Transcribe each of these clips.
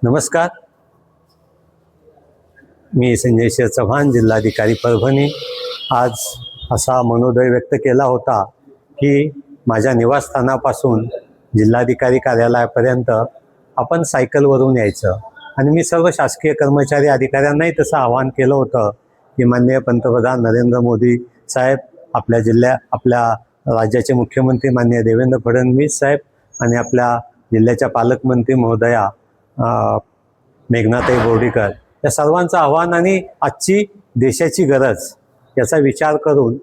नमस्कार. मी संजय शेर चव्हाण, जिल्हाधिकारी परभणी. आज असा मनोदय व्यक्त केला होता की माझ्या निवासस्थानापासून जिल्हाधिकारी कार्यालयापर्यंत आपण सायकलवरून यायचं. आणि मी सर्व शासकीय कर्मचारी अधिकाऱ्यांनाही तसं आवाहन केलं होतं की माननीय पंतप्रधान नरेंद्र मोदी साहेब, आपल्या राज्याचे मुख्यमंत्री माननीय देवेंद्र फडणवीस साहेब आणि आपल्या जिल्ह्याच्या पालकमंत्री महोदया मेघनाताई बोर्डीकर या सर्वांचं आव्हान आणि आजची देशाची गरज याचा विचार करून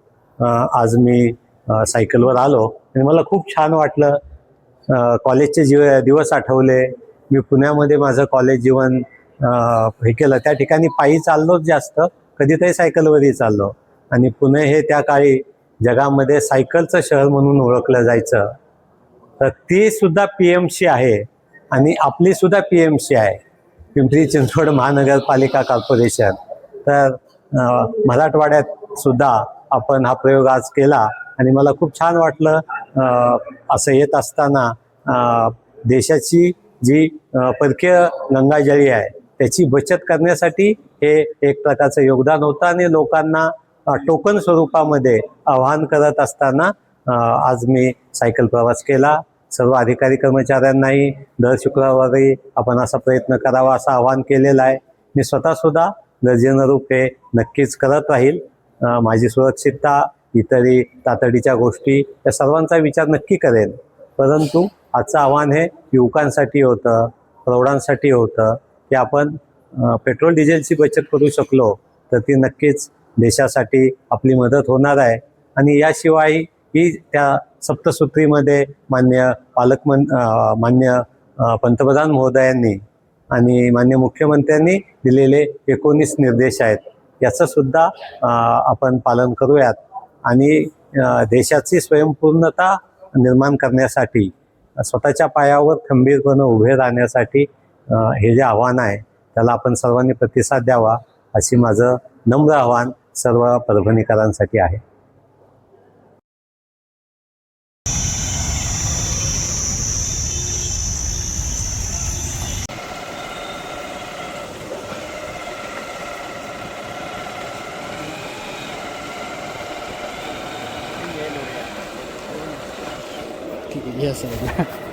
आज मी सायकलवर आलो आणि मला खूप छान वाटलं. कॉलेजचे दिवस आठवले. मी पुण्यामध्ये माझं कॉलेज जीवन हे केलं. त्या ठिकाणी पायी चाललोच जास्त, कधीतरी सायकलवरही चाललो. आणि पुणे हे त्या काळी जगामध्ये सायकलचं शहर म्हणून ओळखलं जायचं. तर ती सुद्धा PMC आहे आणि आपली सुद्धा PMC आहे, पिंपरी चिंचवड महानगरपालिका कॉर्पोरेशन. तर मराठवाड्यात सुद्धा आपण हा प्रयोग आज केला आणि मला खूप छान वाटलं. असं येत असताना देशाची जी परकीय गंगाजळी आहे त्याची बचत करण्यासाठी हे एक प्रकारचं योगदान होतं आणि लोकांना टोकन स्वरूपामध्ये आवाहन करत असताना आज मी सायकल प्रवास केला. सर्व अधिकारी कर्मचाऱ्यांनाही दर शुक्रवारी आपण असा प्रयत्न करावा असं आवाहन केलेलं आहे. मी स्वतःसुद्धा गरजेनुरूप हे नक्कीच करत राहील. माझी सुरक्षितता, इतरही तातडीच्या गोष्टी या सर्वांचा विचार नक्की करेन. परंतु आजचं आव्हान हे युवकांसाठी होतं, प्रौढांसाठी होतं की आपण पेट्रोल डिझेलची बचत करू शकलो तर ती नक्कीच देशासाठी आपली मदत होणार आहे. आणि याशिवाय ही त्या सप्तसूत्रीमध्ये मान्य पंतप्रधान महोदयांनी आणि मान्य मुख्यमंत्र्यांनी दिलेले 19 निर्देश आहेत. याचं सुद्धा आपण पालन करूयात आणि देशाची स्वयंपूर्णता निर्माण करण्यासाठी, स्वतःच्या पायावर खंबीरपणे उभे राहण्यासाठी हे जे आव्हान आहे त्याला आपण सर्वांनी प्रतिसाद द्यावा अशी माझं नम्र आव्हान सर्व परभणीकरांसाठी आहे. ठीक आहे, घ्या सर.